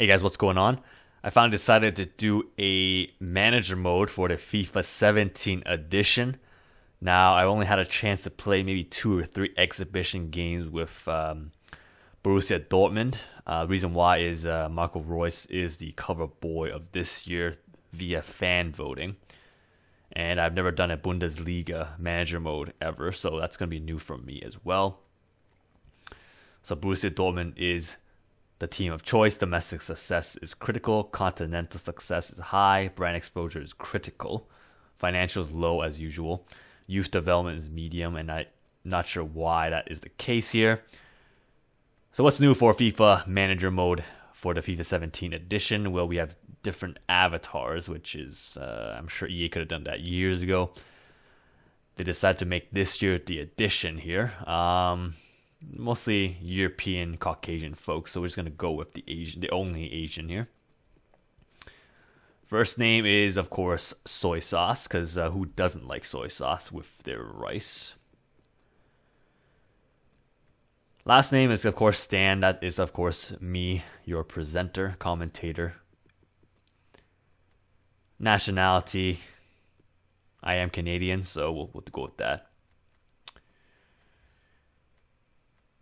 Hey guys, what's going on? I finally decided to do a manager mode for the FIFA 17 edition. Now, I only had a chance to play maybe 2 or 3 exhibition games with Borussia Dortmund. Reason why is Marco Reus is the cover boy of this year via fan voting. And I've never done a Bundesliga manager mode ever, so that's going to be new for me as well. So Borussia Dortmund is the team of choice. Domestic success is critical. Continental success is high. Brand exposure is critical. Financial is low as usual. Youth development is medium, and I'm not sure why that is the case here. So what's new for FIFA Manager Mode for the FIFA 17 edition? Well, we have different avatars, which is, I'm sure EA could have done that years ago. They decided to make this year the edition here. Mostly European Caucasian folks, so we're just gonna go with the Asian, the only Asian here. First name is of course soy sauce, because who doesn't like soy sauce with their rice? Last name is of course Stan. That is of course me, your presenter, commentator. Nationality, I am Canadian, so we'll go with that.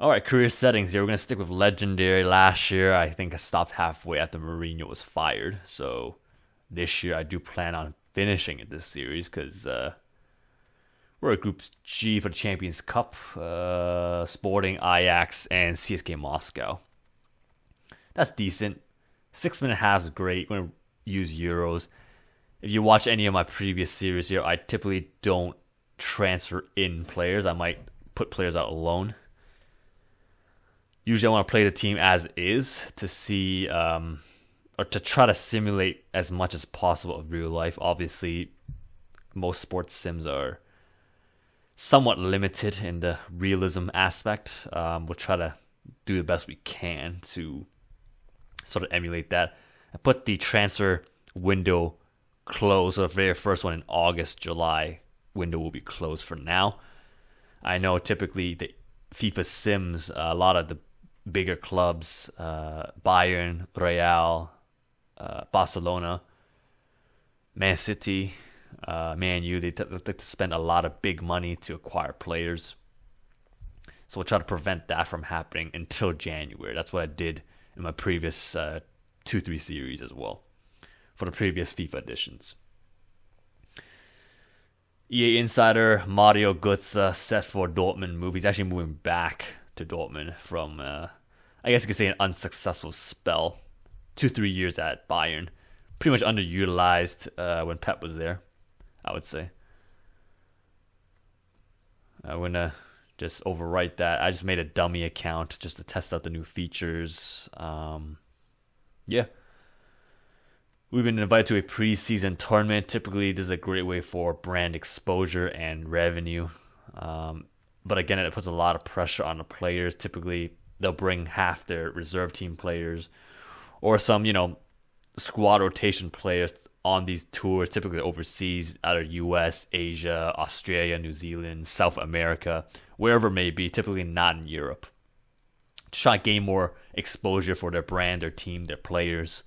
Alright, career settings here. We're going to stick with legendary. Last year, I think I stopped halfway after Mourinho was fired. So this year, I do plan on finishing this series because we're at Group G for the Champions Cup. Sporting, Ajax, and CSK Moscow. That's decent. 6-minute halves is great. We're going to use Euros. If you watch any of my previous series here, I typically don't transfer in players. I might put players out alone. Usually I want to play the team as is to see, or to try to simulate as much as possible of real life. Obviously, most sports sims are somewhat limited in the realism aspect. We'll try to do the best we can to sort of emulate that. I put the transfer window closed, so the very first one in August, July window will be closed for now. I know typically the FIFA sims, a lot of the bigger clubs, Bayern, Real, Barcelona, Man City, Man U, they like to spend a lot of big money to acquire players. So we'll try to prevent that from happening until January. That's what I did in my previous 2-3 series as well, for the previous FIFA editions. EA Insider, Mario Götze set for Dortmund move. He's actually moving back to Dortmund from, I guess you could say, an unsuccessful spell. 2-3 years at Bayern. Pretty much underutilized when Pep was there, I would say. I'm going to just overwrite that. I just made a dummy account just to test out the new features. Yeah. We've been invited to a preseason tournament. Typically, this is a great way for brand exposure and revenue. But again, it puts a lot of pressure on the players. Typically, they'll bring half their reserve team players or some, squad rotation players on these tours, typically overseas, either US, Asia, Australia, New Zealand, South America, wherever it may be, typically not in Europe. To try to gain more exposure for their brand, their team, their players.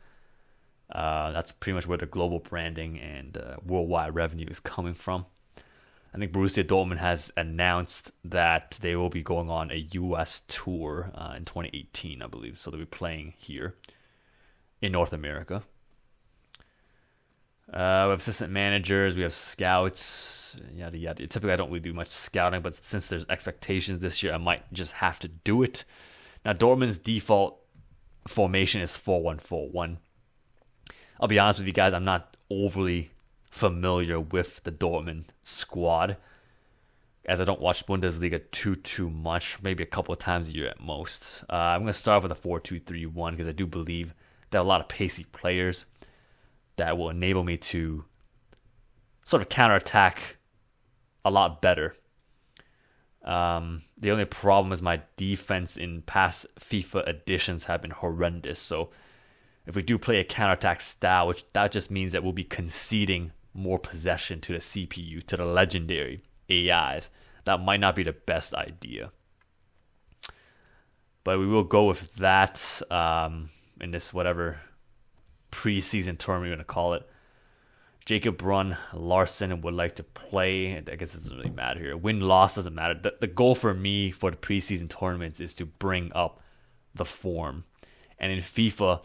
That's pretty much where the global branding and worldwide revenue is coming from. I think Borussia Dortmund has announced that they will be going on a US tour in 2018, I believe. So they'll be playing here in North America. We have assistant managers, we have scouts, yada yada. Typically I don't really do much scouting, but since there's expectations this year, I might just have to do it. Now Dortmund's default formation is 4-1-4-1. I'll be honest with you guys, I'm not overly familiar with the Dortmund squad, as I don't watch Bundesliga too much, maybe a couple of times a year at most. I'm going to start with a 4-2-3-1 because I do believe there are a lot of pacey players that will enable me to sort of counterattack a lot better. The only problem is my defense in past FIFA editions have been horrendous, so if we do play a counterattack style, which that just means that we'll be conceding more possession to the CPU, to the legendary AIs, that might not be the best idea. But we will go with that. in this whatever preseason tournament you're going to call it. Jacob Brun Larson would like to play. I guess it doesn't really matter here. Win-loss doesn't matter. The goal for me for the preseason tournaments is to bring up the form. And in FIFA,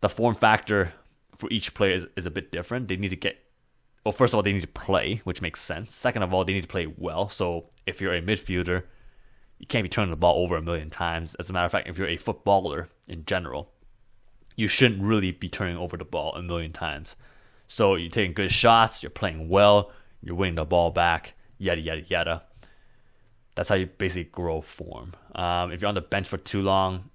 the form factor for each player is a bit different. They need to get... Well, first of all, they need to play, which makes sense. Second of all, they need to play well. So if you're a midfielder, you can't be turning the ball over a million times. As a matter of fact, if you're a footballer in general, you shouldn't really be turning over the ball a million times. So you're taking good shots, you're playing well, you're winning the ball back, yada, yada, yada. That's how you basically grow form. If you're on the bench for too long,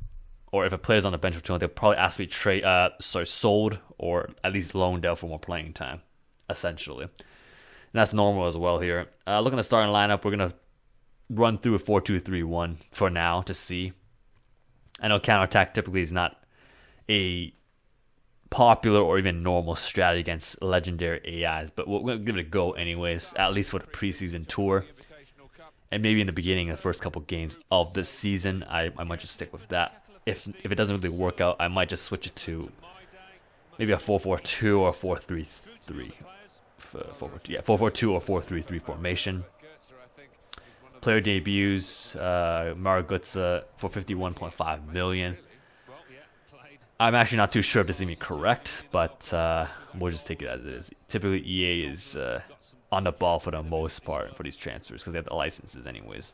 or if a player's on the bench for too long, they'll probably ask to be sold, or at least loaned out for more playing time, essentially. And that's normal as well here. Looking at the starting lineup, we're going to run through a 4-2-3-1 for now to see. I know counterattack typically is not a popular or even normal strategy against legendary AIs, but we're going to give it a go anyways, at least for the preseason tour. And maybe in the beginning, the first couple games of this season, I might just stick with that. If it doesn't really work out, I might just switch it to maybe a 4-4-2 or 4-3-3. 4-4-2 or 4-3-3 formation. Player debuts, Maragutsa for 51.5 million. I'm actually not too sure if this is even correct, but we'll just take it as it is. Typically, EA is on the ball for the most part for these transfers because they have the licenses anyways.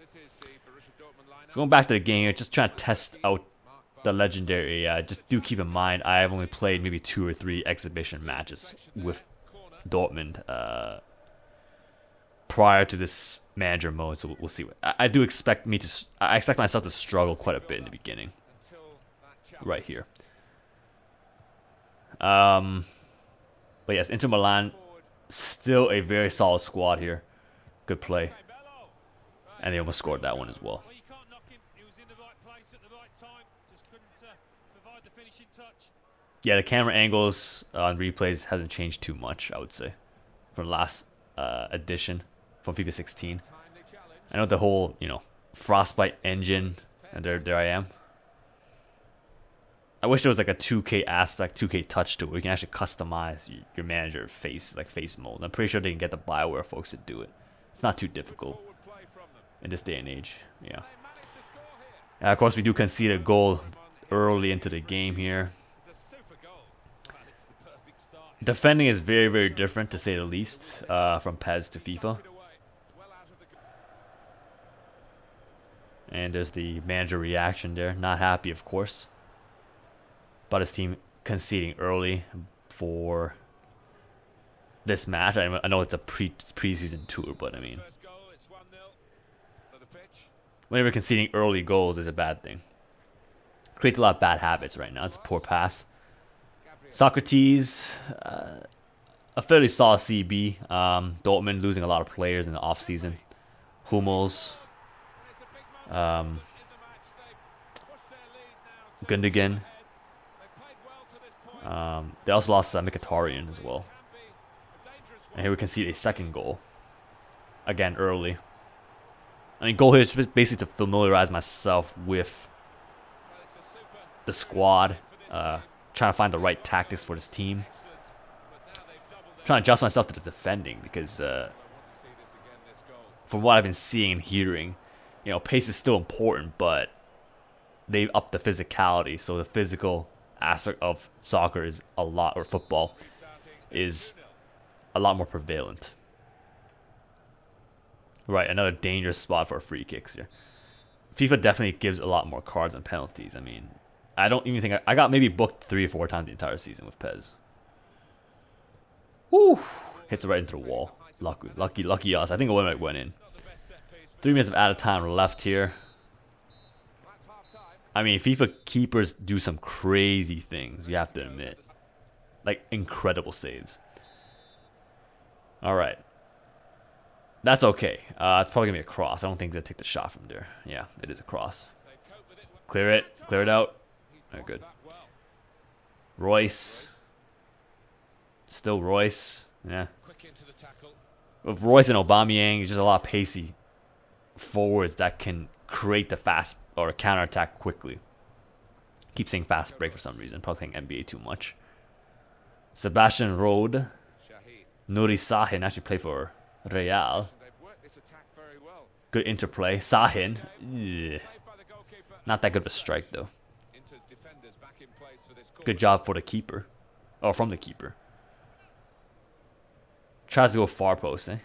So going back to the game here, just trying to test out the legendary AI. Just do keep in mind, I have only played maybe 2 or 3 exhibition matches with Dortmund prior to this manager mode, so we'll see. I expect myself to struggle quite a bit in the beginning, right here. But yes, Inter Milan, still a very solid squad here. Good play. And they almost scored that one as well. Yeah, the camera angles on replays hasn't changed too much, I would say, from last edition, from FIFA 16. I know the whole, Frostbite engine, and there I am. I wish there was like a 2K aspect, 2K touch to it, where you can actually customize your manager face, like face mold. I'm pretty sure they can get the BioWare folks to do it. It's not too difficult in this day and age. Yeah. And of course, we do concede a goal early into the game here. Defending is very, very different, to say the least, from PES to FIFA. And there's the manager reaction there. Not happy, of course. But his team conceding early for this match. I know it's a preseason tour, but I mean, whenever conceding early goals is a bad thing. Creates a lot of bad habits right now. It's a poor pass. Socrates, a fairly solid CB. Dortmund losing a lot of players in the offseason. Hummels. Gundogan. They also lost Mkhitaryan as well. And here we can see a second goal. Again, early. I mean, goal here is basically to familiarize myself with the squad. Trying to find the right tactics for this team. Trying to adjust myself to the defending because from what I've been seeing and hearing, pace is still important, but they've upped the physicality. So the physical aspect of soccer is or football is a lot more prevalent. Right, another dangerous spot for free kicks here. FIFA definitely gives a lot more cards and penalties. I mean, I don't even think I got maybe booked 3 or 4 times the entire season with PES. Woo! Hits it right into the wall. Lucky us. I think it went in. 3 minutes of added time left here. I mean, FIFA keepers do some crazy things, you have to admit. Like, incredible saves. Alright. That's okay. It's probably going to be a cross. I don't think they'll take the shot from there. Yeah, it is a cross. Clear it. Clear it out. Alright, good. Reus. Still Reus. Yeah. With Reus and Aubameyang, there's just a lot of pacey forwards that can create the fast or counterattack quickly. Keep saying fast break for some reason. Probably playing NBA too much. Sebastian Rode. Nuri Sahin actually played for Real. Good interplay. Sahin. Ugh. Not that good of a strike though. Good job for the keeper. Or from the keeper. Tries to go far post, eh?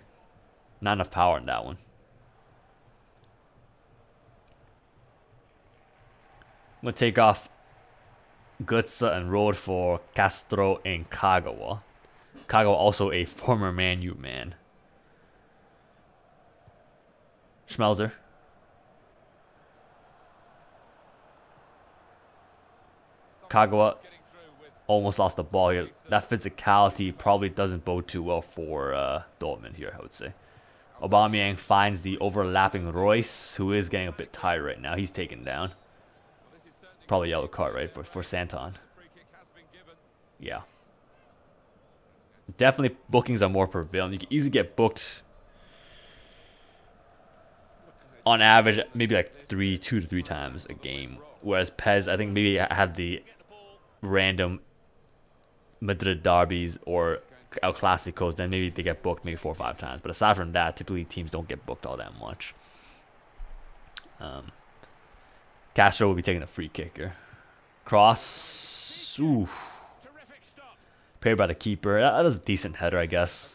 Not enough power in that one. I'm going to take off Gutsa and Road for Castro and Kagawa. Kagawa also a former Man U man. Schmelzer. Kagawa almost lost the ball here. That physicality probably doesn't bode too well for Dortmund here, I would say. Aubameyang finds the overlapping Reus, who is getting a bit tired right now. He's taken down. Probably yellow card, right, for Santon. Yeah. Definitely bookings are more prevalent. You can easily get booked on average maybe like 2 to 3 times a game. Whereas Pez, I think maybe had the random Madrid derbies or El Clasicos, then maybe they get booked maybe 4 or 5 times. But aside from that, typically teams don't get booked all that much. Castro will be taking a free kick here. Cross. Ooh. Paired by the keeper. That was a decent header, I guess.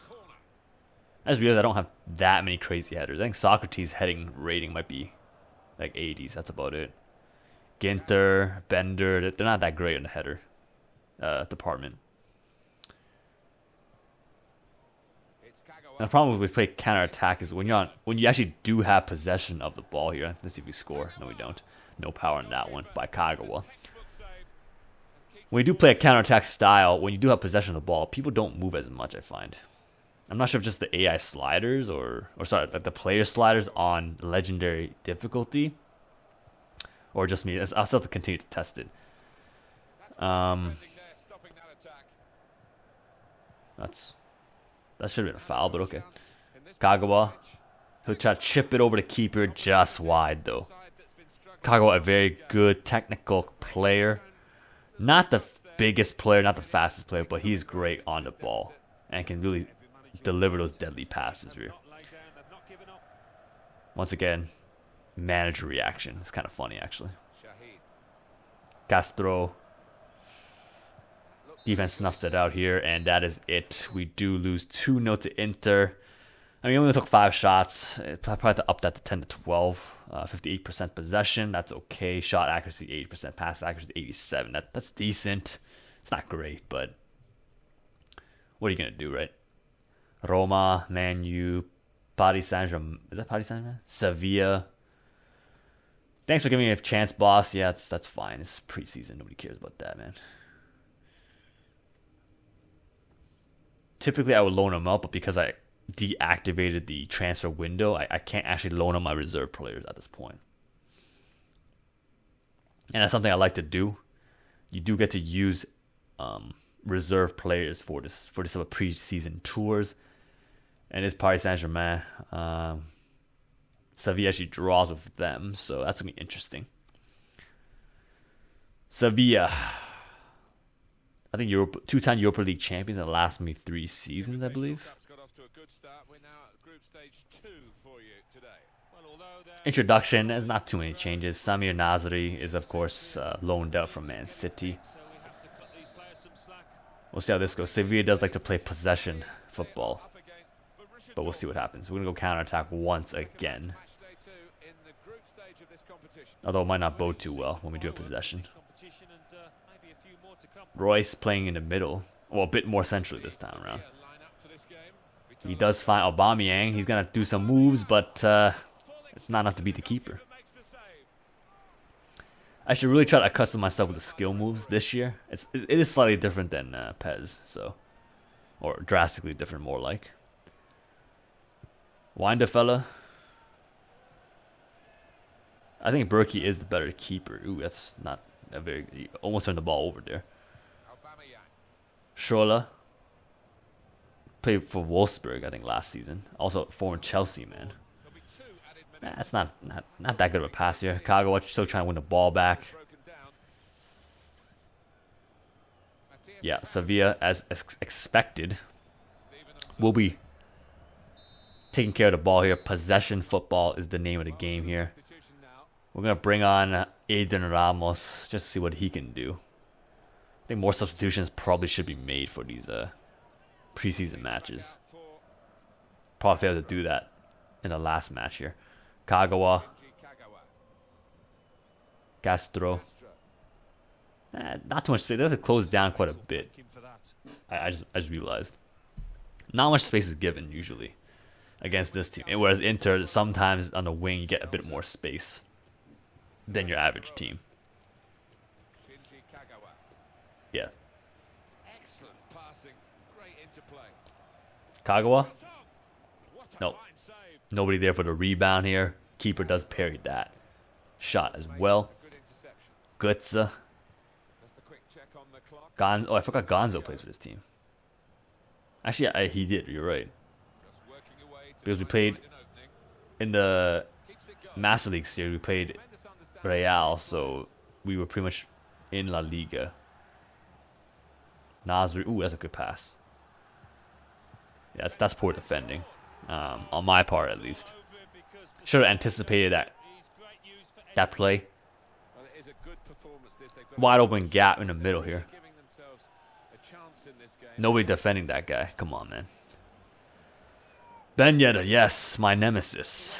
I just realized I don't have that many crazy headers. I think Socrates' heading rating might be like 80s. That's about it. Ginter, Bender, they're not that great in the header department. And the problem with we play counter-attack is when you actually do have possession of the ball here. Let's see if we score. No, we don't. No power in that one by Kagawa. When you do play a counter-attack style, when you do have possession of the ball, people don't move as much, I find. I'm not sure if just the AI sliders or sorry, like the player sliders on legendary difficulty, or just me. I'll still have to continue to test it. That should have been a foul, but okay. Kagawa, he'll try to chip it over the keeper, just wide though. Kagawa, a very good technical player. Not the biggest player, not the fastest player, but he's great on the ball and can really deliver those deadly passes here. Once again, manager reaction. It's kind of funny, actually. Castro. Defense snuffs it out here, and that is it. We do lose 2-0 to Inter. I mean, we only took 5 shots. Probably have to up that to 10 to 12. 58% possession. That's okay. Shot accuracy 80%. Pass accuracy 87. That's decent. It's not great, but what are you going to do, right? Roma, Man U, Paris Saint-Germain. Is that Paris Saint-Germain? Sevilla. Thanks for giving me a chance, boss. Yeah, that's fine. It's preseason. Nobody cares about that, man. Typically, I would loan him out, but because I deactivated the transfer window, I can't actually loan out my reserve players at this point. And that's something I like to do. You do get to use reserve players for this type of preseason tours. And it's Paris Saint-Germain. Sevilla actually draws with them, so that's going to be interesting. Sevilla. I think 2-time Europa League champions in the last maybe 3 seasons, I believe. Introduction, there's not too many changes. Samir Nasri is, of course, loaned out from Man City. We'll see how this goes. Sevilla does like to play possession football, but we'll see what happens. We're going to go counter-attack once again. Although it might not bode too well when we do have possession. Reus playing in the middle. Well, a bit more centrally this time around. He does find Aubameyang. He's going to do some moves, but it's not enough to beat the keeper. I should really try to accustom myself with the skill moves this year. It is slightly different than Pez, so. Or drastically different, more like. Winderfella. I think Berkey is the better keeper. Ooh, that's not a very... He almost turned the ball over there. Scholler. Played for Wolfsburg, I think, last season. Also, former Chelsea, man. That's not that good of a pass here. Kagawa still trying to win the ball back. Yeah, Sevilla, as expected, will be taking care of the ball here. Possession football is the name of the game here. We're going to bring on Aiden Ramos just to see what he can do. I think more substitutions probably should be made for these preseason matches. Probably failed to do that in the last match here. Kagawa. Castro. Not too much space. They have to close down quite a bit. I just realized. Not much space is given usually against this team. Whereas Inter, sometimes on the wing, you get a bit more space than your average team. Yeah. Kagawa? No. Nobody there for the rebound here. Keeper does parry that shot as well. Gutsa. Oh, I forgot Gonzo plays for this team. Actually, he did. You're right. Because we played in the Master League series, we played Real, so we were pretty much in La Liga. Nasri, ooh, that's a good pass. Yeah, that's poor defending, on my part at least. Should have anticipated that play. Wide open gap in the middle here. Nobody defending that guy. Come on, man. Ben Yedder, yes, my nemesis.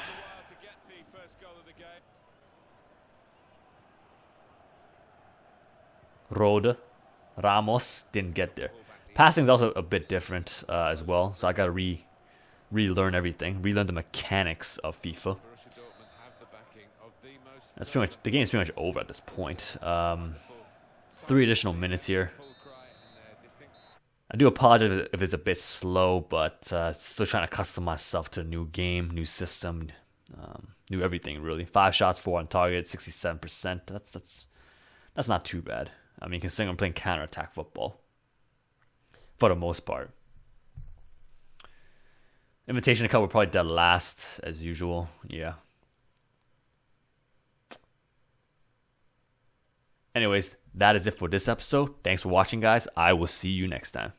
Rode. Ramos didn't get there. Passing is also a bit different as well, so I gotta relearn everything, relearn the mechanics of FIFA. That's pretty much the game is pretty much over at this point. 3 additional minutes here. I do apologize if it's a bit slow, but still trying to custom myself to a new game, new system, new everything really. 5 shots, 4 on target, 67%. That's not too bad. I mean, considering I'm playing counter-attack football for the most part. Invitation Cup will probably dead last as usual. Yeah. Anyways, that is it for this episode. Thanks for watching, guys. I will see you next time.